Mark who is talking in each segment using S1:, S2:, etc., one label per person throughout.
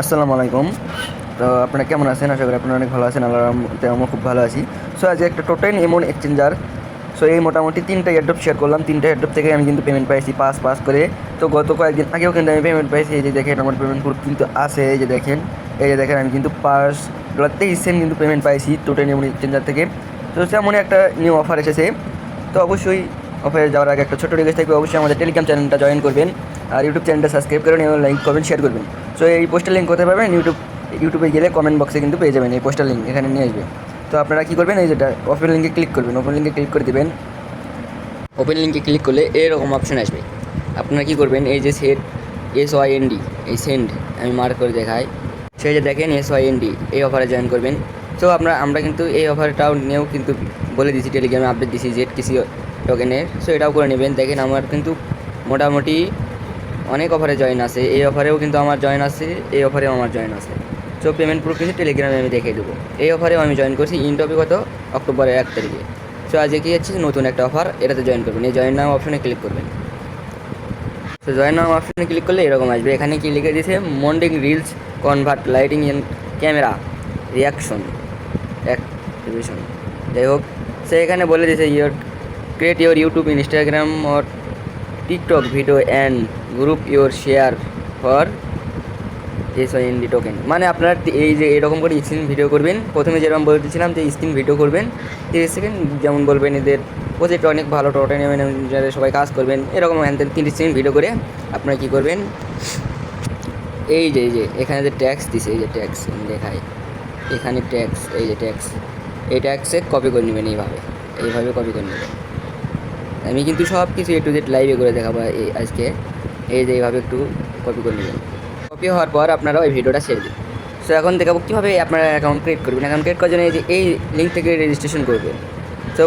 S1: আসসালামু আলাইকুম। তো আপনারা কেমন আছেন? আশা করি আপনারা অনেক ভালো আছেন। আল্লাহর রহমতে আমিও খুব ভালো আছি। সো আজ একটা টোটেন এমন এক্সচেঞ্জার। সো এই মোটামুটি 3টা এয়ারড্রপ শেয়ার করলাম। 3টা এয়ারড্রপ থেকে আমি কিন্তু পেমেন্ট পাইছি পাস করে। তো গত কয়েকদিন আগেও কিন্তু আমি পেমেন্ট পাইছি। এই যে দেখেন আমার পেমেন্ট প্রুফ কিন্তু আছে। এই যে দেখেন আমি কিন্তু $5.23 কিন্তু পেমেন্ট পাইছি টোটেন এমন এক্সচেঞ্জার থেকে। তো তেমনই একটা নিউ অফার এসেছে। তো অবশ্যই অফারে যাওয়ার আগে একটা ছোটো রিকোয়েস্ট থাকবে, অবশ্যই আমাদের টেলিগ্রাম চ্যানেলটা জয়েন করবেন আর ইউটিউব চ্যানেলটা সাবস্ক্রাইব করেন এবং লাইক করবেন, শেয়ার করবেন। সো এই পোস্টার লিঙ্ক করতে পারবেন ইউটিউবে গেলে কমেন্ট বক্সে কিন্তু পেয়ে যাবেন এই পোস্টার লিঙ্ক, এখানে নিয়ে আসবে। তো আপনারা কী করবেন, এই যেটা ওপেন লিঙ্কে ক্লিক করবেন, ওপেন লিঙ্কে ক্লিক করে দেবেন। ওপেন লিঙ্কে ক্লিক করলে এরকম অপশন আসবে। আপনারা কী করবেন, এই যে SYND, এই সেন্ড আমি মার্ক করে দেখাই। সেই যে দেখেন SYND, এই অফারে জয়েন করবেন। তো আমরা কিন্তু এই অফারটাও নিয়েও কিন্তু বলে দিয়েছি, টেলিগ্রামে আপডেট দিয়েছি ZKC টোকেনের। সো এটাও করে নেবেন। দেখেন আমার কিন্তু মোটামুটি অনেক অফারে জয়েন আছে, এই অফারেও কিন্তু আমার জয়েন আছে, এই অফারেও আমার জয়েন আছে। সো পেমেন্ট প্রুফ কিন্তু টেলিগ্রামে আমি দেখিয়ে দেবো। এই অফারেও আমি জয়েন করছি ইনটপি কত অক্টোবরের 1 তারিখে। সো আজকে কী হচ্ছে, নতুন একটা অফার, এটাতে জয়েন করবেন। এই জয়েন নাও অপশনে ক্লিক করবেন। তো জয়েন নাও অপশনে ক্লিক করলে এরকম আসবে। এখানে কি লিখে দিয়েছে, মন্ডিং reels convert lighting in camera reaction activation, যাই হোক। সে এখানে বলে দিয়েছে create your YouTube, Instagram or TikTok video and group your share for SYND token. মানে আপনারা এই যে এরকম করে স্ক্রিন ভিডিও করবেন। প্রথমে যেরকম বলতেছিলাম যে স্ক্রিন ভিডিও করবেন 30 সেকেন্ড, যেমন বলবেন এদের প্রজেক্ট অনেক ভালো, টোটেন ম্যানেজারে সবাই কাজ করবেন, এরকম 30 সেকেন্ড ভিডিও করে আপনারা কী করবেন, এই যে এখানে যে ট্যাক্স দিছে, এই যে ট্যাক্স দেখায় এখানে ট্যাক্স, এই যে ট্যাক্স, এই ট্যাক্সে কপি করে নেবেন। এইভাবে কপি করে নেবেন। আমি কিন্তু সব কিছু A to Z লাইভে করে দেখাবো আজকে। এই যে এইভাবে একটু কপি করে নেবেন। কপি হওয়ার পর আপনারা ওই ভিডিওটা ছেড়ে দিন। সো এখন দেখাবো কীভাবে আপনারা অ্যাকাউন্ট ক্রিয়েট করবেন। অ্যাকাউন্ট ক্রিয়েট করার জন্য এই লিঙ্ক থেকে রেজিস্ট্রেশন করবেন। তো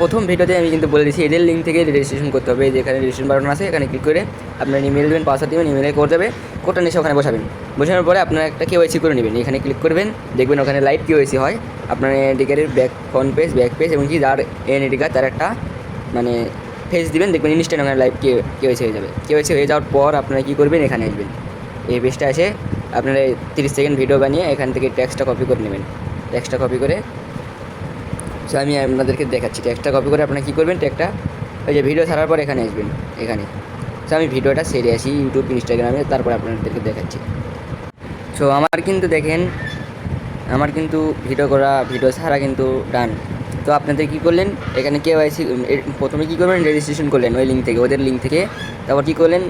S1: প্রথম ভিডিওতে আমি কিন্তু বলে দিচ্ছি এদের লিঙ্ক থেকে রেজিস্ট্রেশন করতে হবে। যেখানে রেজিস্ট্রেশন বাটন আছে, এখানে ক্লিক করে আপনার ইমেল দেবেন, পাসওয়ার্ড দেবেন, ইমেলে কোড দেবে, কোডটা নিয়ে ওখানে বসাবেন। বসানোর পরে আপনার একটা KYC করে নেবেন। এখানে ক্লিক করবেন, দেখবেন ওখানে লাইভ KYC হয়। আপনার এনআইডি কার্ডের ফ্রন্ট পেজ, ব্যাক পেজ এবং কি যার এনআইডি কার্ড তার একটা মানে ফেস দিবেন, দেখবেন ইনস্ট্যান্ট ওখানে লাইভ KYC হয়ে যাবে। KYC হয়ে যাওয়ার পর আপনারা কী করবেন, এখানে আসবেন। এই পেজটা এসে আপনারা 30 সেকেন্ড ভিডিও বানিয়ে এখান থেকে ট্যাক্সটা কপি করে নেবেন। ট্যাক্সটা কপি করে, সো আমি আপনাদেরকে দেখাচ্ছি। ট্যাক্সটা কপি করে আপনারা কী করবেন, ট্যাগটা ওই যে ভিডিও ছাড়ার পর এখানে আসবেন। এখানে সো আমি ভিডিওটা সেরে আসি ইউটিউব, ইনস্টাগ্রামে, তারপর আপনাদেরকে দেখাচ্ছি। সো আমার কিন্তু দেখেন, আমার কিন্তু ভিডিও ছাড়া কিন্তু ডান। তো আপনাদের কী করলেন, এখানে KYC প্রথমে কী করবেন, রেজিস্ট্রেশন করলেন ওই লিঙ্ক থেকে, ওদের লিঙ্ক থেকে। তারপর কী করলেন,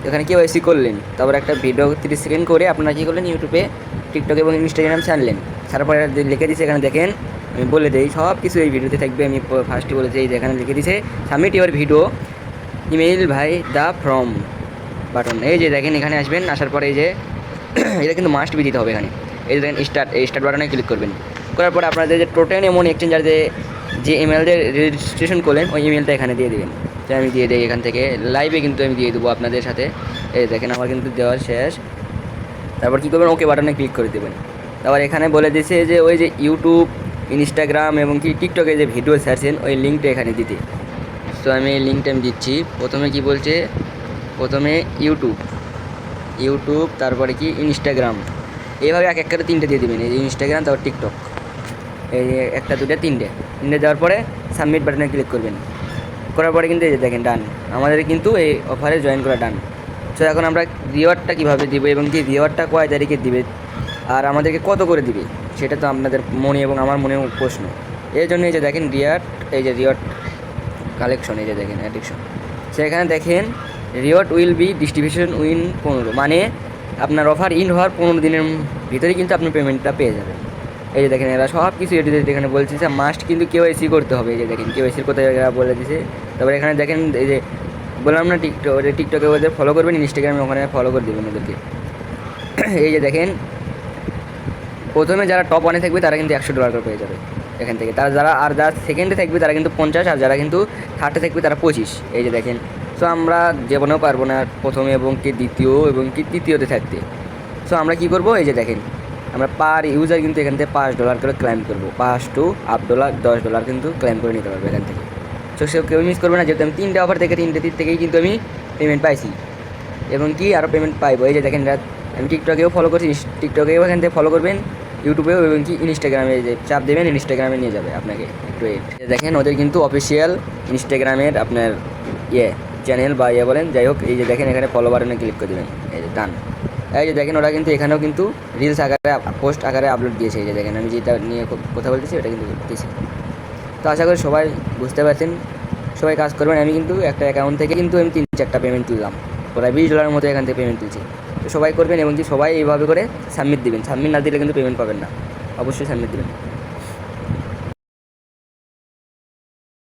S1: এখানে KYC করলেন। তারপর একটা ভিডিও 30 সেকেন্ড করে আপনারা কী করলেন, ইউটিউবে, টিকটক এবং ইনস্টাগ্রাম ছাড়লেন। তারপরে লিখে দিয়েছে, এখানে দেখেন আমি বলে দিই সব কিছু এই ভিডিওতে থাকবে। আমি ফার্স্টে বলেছি, এই এখানে লিখে দিয়েছে সাবমিট ইউর ভিডিও ইমেইল ভাই দ্য ফ্রম বাটন। এই যে দেখেন এখানে আসবেন, আসার পরে এই যে এটা কিন্তু মাস্ট বি দিতে হবে এখানে। এই যে দেখেন স্টার্ট বাটনে ক্লিক করবেন। করার পরে আপনাদের যে টোটেন এমন এক্সচেঞ্জার যে ইমেল দিয়ে রেজিস্ট্রেশন করলেন, ওই ইমেলটা এখানে দিয়ে দেবেন। তো আমি দিয়ে দিই এখান থেকে লাইভে কিন্তু আমি দিয়ে দেবো আপনাদের সাথে। এই দেখেন আমার কিন্তু দেওয়া শেষ। তারপর কী করবেন, ওকে বাটনে ক্লিক করে দেবেন। তারপর এখানে বলে দিয়েছে যে ওই যে ইউটিউব, ইনস্টাগ্রাম এবং কি টিকটকে যে ভিডিও ছাড়ছেন ওই লিঙ্কটা এখানে দিতে। সো আমি এই লিঙ্কটা আমি দিচ্ছি। প্রথমে কি বলছে, প্রথমে ইউটিউব, তারপরে কি ইনস্টাগ্রাম, এইভাবে এক করে 3টে দিয়ে দেবেন। এই যে ইনস্টাগ্রাম, তারপর টিকটক, এই যে 1 2 3টে দেওয়ার পরে সাবমিট বাটনে ক্লিক করবেন। করার পরে কিন্তু এই যে দেখেন ডান, আমাদের কিন্তু এই অফারে জয়েন করা ডান। সো এখন আমরা রিওয়ার্ডটা কীভাবে দিব এবং কি রিওয়ার্ডটা কয় তারিখে দিবে আর আমাদেরকে কত করে দিবে, সেটা তো আপনাদের মনে এবং আমার মনেও প্রশ্ন। এই জন্য এই যে দেখেন রিওয়ার্ড কালেকশন, এই যে দেখেন অ্যাডিকশন, সেখানে দেখেন reward will be distribution win 15, মানে আপনার অফার ইন হওয়ার 15 দিনের ভিতরেই কিন্তু আপনি পেমেন্টটা পেয়ে যাবেন। এই যে দেখেন এরা সব কিছু এখানে বলছে যে মাস্ট কিন্তু KYC করতে হবে। এই যে দেখেন KYCর কথা এরা বলে দিয়েছে। তারপরে এখানে দেখেন এই যে বললাম না টিকটকে ওদের ফলো করবেন, ইনস্টাগ্রামে ওখানে ফলো করে দেবেন ওদেরকে। এই যে দেখেন প্রথমে যারা টপ 1-এ থাকবে তারা কিন্তু $100 করে পেয়ে যাবে এখান থেকে। যারা সেকেন্ডে থাকবে তারা কিন্তু 50, আর যারা কিন্তু থার্ডে থাকবে তারা 25। এই যে দেখেন। সো আমরা জীবনেও পারবো না প্রথমে এবং কি দ্বিতীয় এবং কি তৃতীয়তে থাকতে। সো আমরা কী করবো, এই যে দেখেন আমরা পার ইউজার কিন্তু এখান থেকে $5 করে ক্লেম করবো। $5 to $10 কিন্তু ক্লেম করে নিতে পারবো এখান থেকে। সো সে কেউ মিস করবে না, যেহেতু আমি 3টে অফার থেকে 3টে থেকেই কিন্তু আমি পেমেন্ট পাইছি এবং কি আরও পেমেন্ট পাইবো। এই যে দেখেন আমি টিকটকেও ফলো করছি, টিকটকেও এখান থেকে ফলো করবেন, ইউটিউবেও এবং কি ইনস্টাগ্রামে যে চাপ দেবেন ইনস্টাগ্রামে নিয়ে যাবে আপনাকে। একটু দেখেন ওদের কিন্তু অফিসিয়াল ইনস্টাগ্রামের আপনার চ্যানেল বা বলেন, যাই হোক এই যে দেখেন এখানে ফলো বাটনে ক্লিক করে দেবেন, এই যে ডান। এই যে দেখেন ওরা কিন্তু এখানেও কিন্তু রিলস আকারে পোস্ট আকারে আপলোড দিয়েছে, এই যে দেখেন আমি যেটা নিয়ে কথা বলতেছি ওটা কিন্তু দিয়েছি। তো আশা করি সবাই বুঝতে পারছেন, সবাই কাজ করবেন। আমি কিন্তু একটা অ্যাকাউন্ট থেকে কিন্তু আমি 3-4টা পেমেন্ট তুললাম, প্রায় $20 মতো এখান থেকে পেমেন্ট তুলছি। তো সবাই করবেন এবং কি সবাই এইভাবে করে সাবমিট দিবেন, সাবমিট না দিলে কিন্তু পেমেন্ট পাবেন না, অবশ্যই সাবমিট দেবেন।